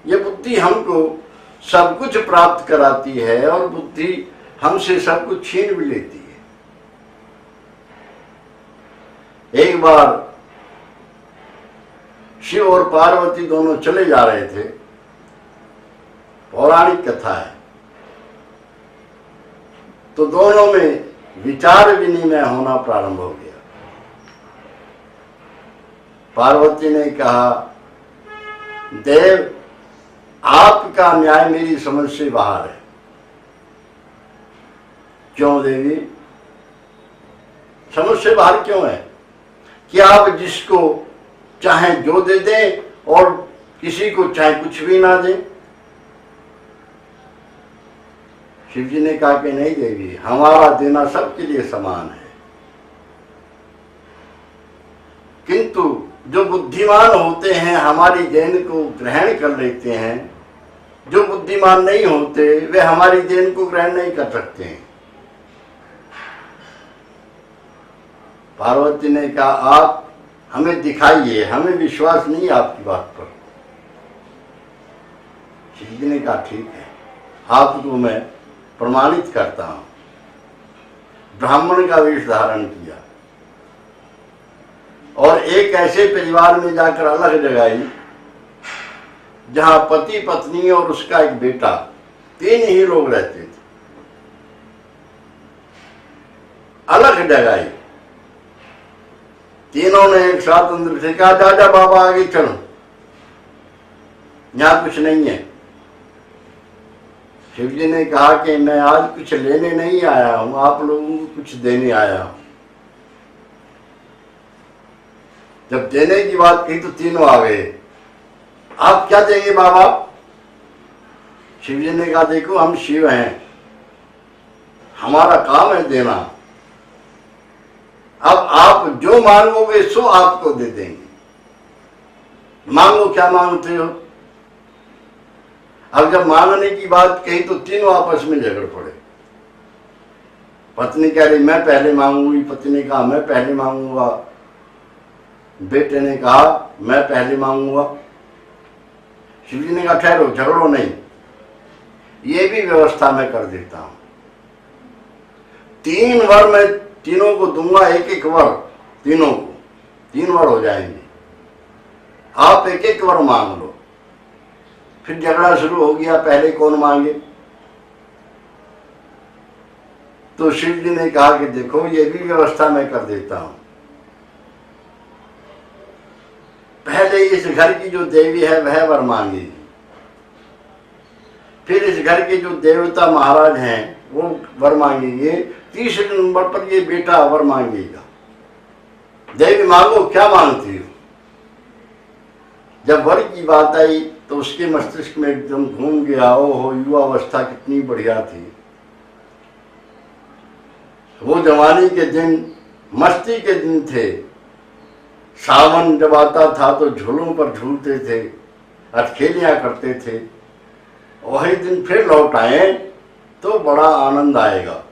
ये बुद्धि हमको सब कुछ प्राप्त कराती है और बुद्धि हमसे सब कुछ छीन भी लेती है। एक बार शिव और पार्वती दोनों चले जा रहे थे, पौराणिक कथा है, तो दोनों में विचार विनिमय होना प्रारंभ हो गया। पार्वती ने कहा, देव आपका न्याय मेरी समझ से बाहर है। क्यों देवी? समझ से बाहर क्यों है? कि आप जिसको चाहे जो दे दें और किसी को चाहे कुछ भी ना दें। शिव जी ने कहा कि नहीं देवी, हमारा देना सबके लिए समान है। किंतु जो बुद्धिमान होते हैं हमारी देन को ग्रहण कर लेते हैं, जो बुद्धिमान नहीं होते वे हमारी देन को ग्रहण नहीं कर सकते हैं। पार्वती ने कहा, आप हमें दिखाइए, हमें विश्वास नहीं आपकी बात पर। शिव जी ने कहा, ठीक है, आपको मैं प्रमाणित करता हूं। ब्राह्मण का वेश धारण किया और एक ऐसे परिवार में जाकर अलग जगाई जहां पति पत्नी और उसका एक बेटा, 3 ही लोग रहते थे। अलग जगाई, तीनों ने एक साथ अंदर से कहा, दादा बाबा आगे चलो, यहां कुछ नहीं है। शिव जी ने कहा कि मैं आज कुछ लेने नहीं आया हूं, आप लोगों को कुछ देने आया हूं। जब देने की बात कही तो तीनों आ गए। आप क्या देंगे बाबा? शिव जी ने कहा, देखो हम शिव हैं, हमारा काम है देना। अब आप जो मांगोगे सो आपको दे देंगे। मांगो, क्या मांगते हो? अब जब मांगने की बात कही तो तीनों आपस में झगड़ पड़े। पत्नी कह रही मैं पहले मांगूंगी, पति ने कहा मैं पहले मांगूंगा, बेटे ने कहा मैं पहले मांगूंगा। शिव जी ने कहा, ठहरो, झगड़ो नहीं, ये भी व्यवस्था मैं कर देता हूं। 3 वर मैं तीनों को दूंगा, एक वर तीनों को, 3 वर हो जाएंगे। आप एक वर मांग लो। फिर झगड़ा शुरू हो गया, पहले कौन मांगे? तो शिव जी ने कहा कि देखो ये भी व्यवस्था मैं कर देता हूं। पहले इस घर की जो देवी है वह वर मांगेगी, फिर इस घर के जो देवता महाराज हैं वो वर मांगेंगे, 30 नंबर पर ये बेटा वर मांगेगा। देवी मांगो, क्या मांगती हो? जब वर की बात आई तो उसके मस्तिष्क में एकदम घूम गया। ओहो, युवा अवस्था कितनी बढ़िया थी, वो जवानी के दिन, मस्ती के दिन थे। सावन जब आता था तो झूलों पर झूलते थे, अटखेलियां करते थे। वही दिन फिर लौट आए तो बड़ा आनंद आएगा।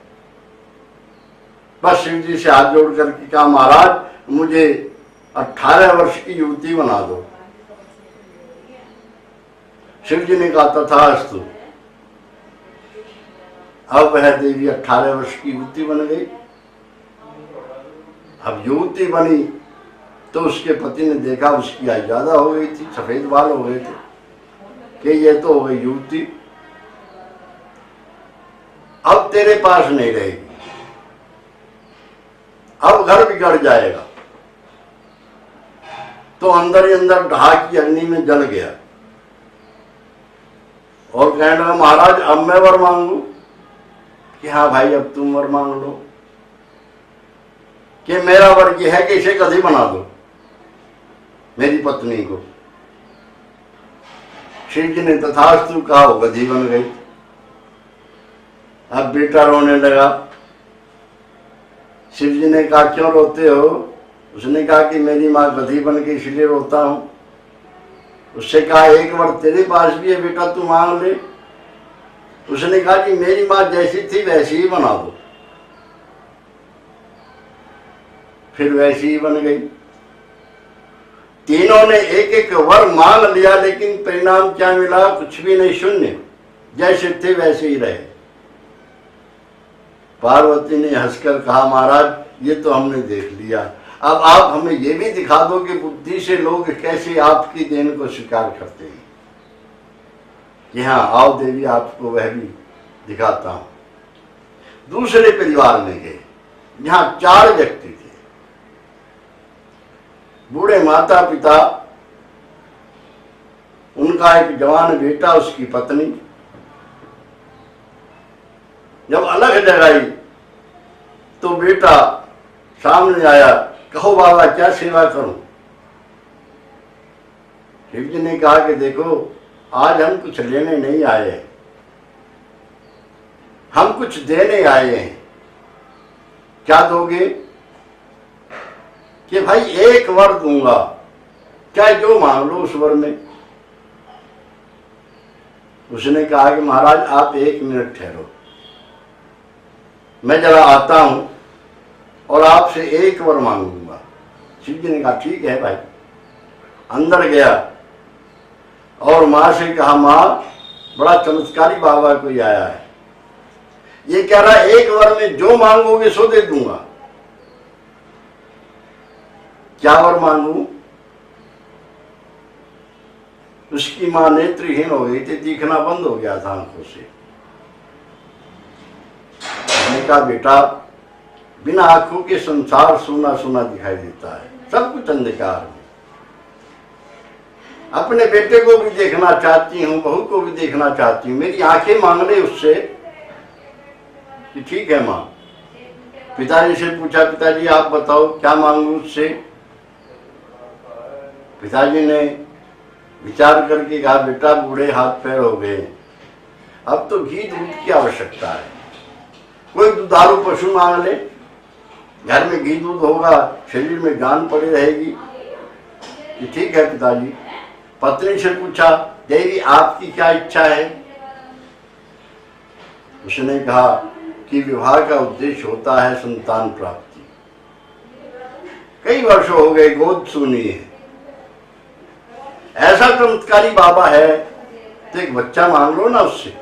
बस शिव जी से हाथ जोड़ करके कहा, महाराज मुझे 18 वर्ष की युवती बना दो। शिव जी ने कहा तथास्तु। अब वह देवी 18 वर्ष की युवती बन गई। अब युवती बनी तो उसके पति ने देखा उसकी आयु ज्यादा हो गई थी, सफेद बाल हो गए थे कि ये तो हो गई युवती, अब तेरे पास नहीं रहेगी, अब घर बिगड़ जाएगा। तो अंदर ही अंदर ढाक की अग्नि में जल गया और कहने लगा महाराज अब मैं वर मांगू कि हाँ भाई अब तुम वर मांग लो कि मेरा वर यह है कि इसे गधी बना दो मेरी पत्नी को। शिव जी ने तथास्तु कहा, वो गधी बन गई। अब बेटा रोने लगा। शिव जी ने कहा क्यों रोते हो? उसने कहा कि मेरी माँ गधी बन के इसलिए रोता हूं। उससे कहा एक बार तेरे पास भी है बेटा, तू मांग ले। उसने कहा कि मेरी माँ जैसी थी वैसी ही बना दो। फिर वैसी ही बन गई। तीनों ने एक एक वर मांग लिया, लेकिन परिणाम क्या मिला? कुछ भी नहीं, शून्य। जैसे थे वैसे ही रहे। पार्वती ने हंसकर कहा महाराज ये तो हमने देख लिया, अब आप हमें ये भी दिखा दो कि बुद्धि से लोग कैसे आपकी देन को स्वीकार करते हैं। कि हाँ आओ देवी आपको वह भी दिखाता हूं। दूसरे परिवार में गए, यहां 4 व्यक्ति थे। बूढ़े माता पिता, उनका एक जवान बेटा, उसकी पत्नी। जब अलग जगाई तो बेटा सामने आया, कहो बाबा क्या सेवा करूं? शिव जी ने कहा कि देखो आज हम कुछ लेने नहीं आए हैं, हम कुछ देने आए हैं। क्या दोगे? कि भाई एक वर दूंगा, चाहे जो मांग लो उस वर में। उसने कहा कि महाराज आप 1 मिनट ठहरो, मैं जरा आता हूं और आपसे एक वर मांगूंगा। शिव जी ने कहा ठीक है भाई। अंदर गया और माँ से कहा माँ बड़ा चमत्कारी बाबा कोई आया है, ये कह रहा है एक वर में जो मांगोगे सो दे दूंगा। क्या वर मांगू? उसकी मां नेत्रहीन हो गई थी, दिखना बंद हो गया था आंखों से। मैंने कहा बेटा बिना आंखों के संसार सूना सूना दिखाई देता है, सब कुछ अंधकार में। अपने बेटे को भी देखना चाहती हूँ, बहू को भी देखना चाहती हूँ, मेरी आंखें मांग ले उससे कि ठीक है माँ। पिताजी से पूछा पिताजी आप बताओ क्या मांगू उससे? पिताजी ने विचार करके कहा बेटा बूढ़े हाथ पैर हो गए, अब तो घी दूध की आवश्यकता है, कोई दुधारू पशु मांग ले, घर में घी दूध होगा, शरीर में जान पड़ी रहेगी। कि ठीक है पिताजी। पत्नी से पूछा देवी आपकी क्या इच्छा है? उसने कहा कि विवाह का उद्देश्य होता है संतान प्राप्ति, कई वर्षों हो गए गोद सूनी है, ऐसा चमत्कारी बाबा है तो एक बच्चा मांग लो ना उससे।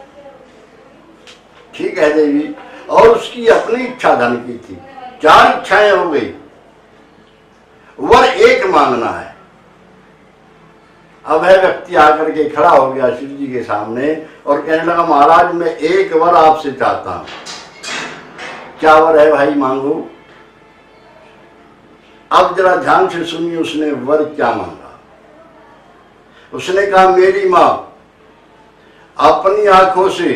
ठीक है देवी। और उसकी अपनी इच्छा धन की थी, 4 इच्छाएं हो गई, वर एक मांगना है। अब वह व्यक्ति आकर के खड़ा हो गया शिव जी के सामने और कहने लगा महाराज मैं एक वर आपसे चाहता हूं। क्या वर है भाई मांगो? अब जरा ध्यान से सुनिए उसने वर क्या मांगा। उसने कहा मेरी मां अपनी आंखों से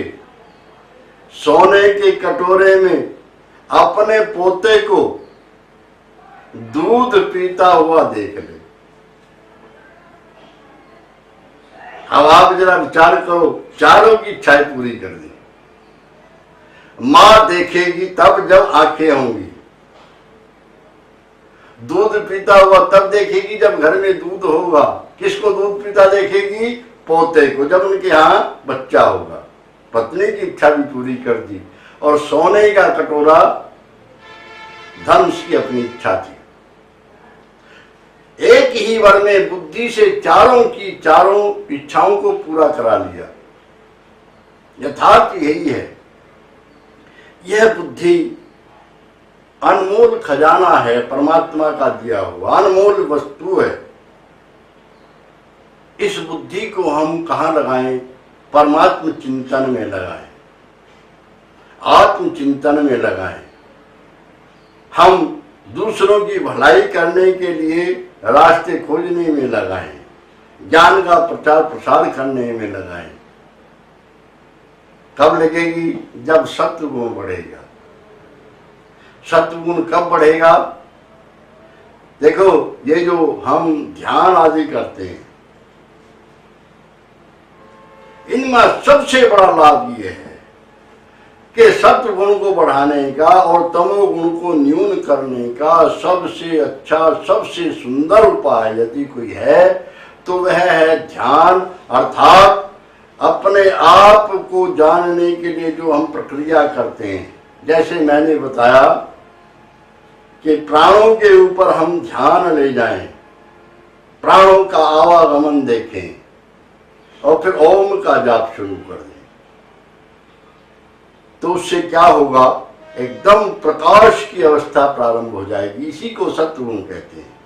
सोने के कटोरे में अपने पोते को दूध पीता हुआ देख ले। अब आप जरा विचार करो, चारों की इच्छाएं पूरी कर दी। मां देखेगी तब जब आंखें होंगी, दूध पीता हुआ तब देखेगी जब घर में दूध होगा। किसको दूध पीता देखेगी? पोते को, जब उनके यहां बच्चा होगा। पत्नी की इच्छा भी पूरी कर दी और सोने का कटोरा धन उसकी अपनी इच्छा थी। एक ही वर में बुद्धि से चारों की चारों इच्छाओं को पूरा करा लिया। यथार्थ यही है। यह बुद्धि अनमोल खजाना है, परमात्मा का दिया हुआ अनमोल वस्तु है। इस बुद्धि को हम कहाँ लगाएं? परमात्म चिंतन में लगाएं, आत्मचिंतन में लगाएं। हम दूसरों की भलाई करने के लिए रास्ते खोजने में लगाएं, ज्ञान का प्रचार प्रसार करने में लगाएं। कब लगेगी? जब सत्वगुण बढ़ेगा। सत्वगुण कब बढ़ेगा? देखो, ये जो हम ध्यान आदि करते हैं, इनमें सबसे बड़ा लाभ ये है कि सत्व गुण को बढ़ाने का और तमोगुण को न्यून करने का सबसे अच्छा, सबसे सुंदर उपाय यदि कोई है तो वह है ध्यान। अर्थात अपने आप को जानने के लिए जो हम प्रक्रिया करते हैं, जैसे मैंने बताया कि प्राणों के ऊपर हम ध्यान ले जाएं, प्राणों का आवागमन देखें और फिर ओम का जाप शुरू कर दें, तो उससे क्या होगा? एकदम प्रकाश की अवस्था प्रारंभ हो जाएगी। इसी को सत्वगुण कहते हैं।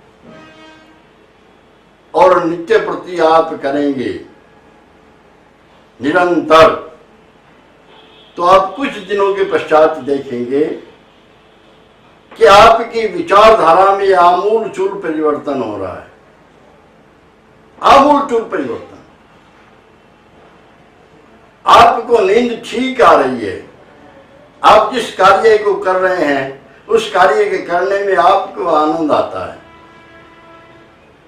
और नित्य प्रति आप करेंगे निरंतर, तो आप कुछ दिनों के पश्चात देखेंगे कि आपकी विचारधारा में आमूल चूल परिवर्तन हो रहा है। आमूल चूल परिवर्तन। आपको नींद ठीक आ रही है। आप जिस कार्य को कर रहे हैं उस कार्य के करने में आपको आनंद आता है।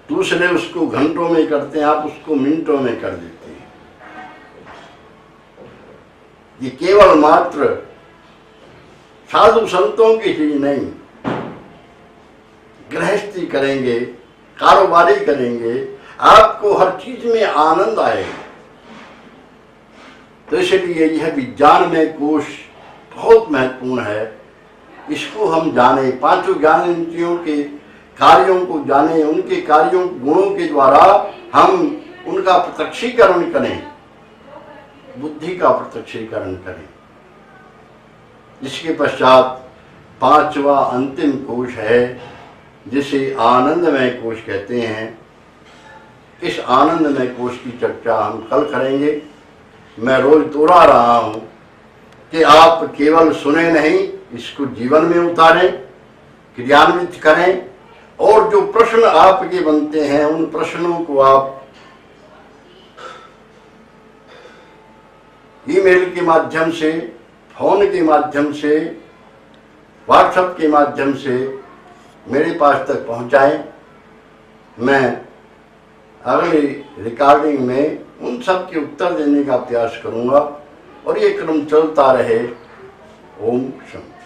दूसरे उसको घंटों में करते हैं, आप उसको मिनटों में कर देते हैं। ये केवल मात्र साधु संतों की चीज नहीं। गृहस्थी करेंगे, कारोबारी करेंगे, आपको हर चीज में आनंद आएगा। तो इसलिए यह विज्ञान में कोश बहुत महत्वपूर्ण है। इसको हम जाने, पांचों ज्ञान इंद्रियों के कार्यों को जाने, उनके कार्यों गुणों के द्वारा हम उनका प्रत्यक्षीकरण करें, बुद्धि का प्रत्यक्षीकरण करें। इसके पश्चात पांचवा अंतिम कोश है जिसे आनंदमय कोश कहते हैं। इस आनंदमय कोश की चर्चा हम कल करेंगे। मैं रोज दोहरा रहा हूं कि आप केवल सुने नहीं, इसको जीवन में उतारें, क्रियान्वित करें, और जो प्रश्न आपके बनते हैं उन प्रश्नों को आप ईमेल के माध्यम से, फोन के माध्यम से, व्हाट्सएप के माध्यम से मेरे पास तक पहुंचाएं। मैं अगली रिकॉर्डिंग में उन सब के उत्तर देने का प्रयास करूंगा और ये क्रम चलता रहे। ओम शांति।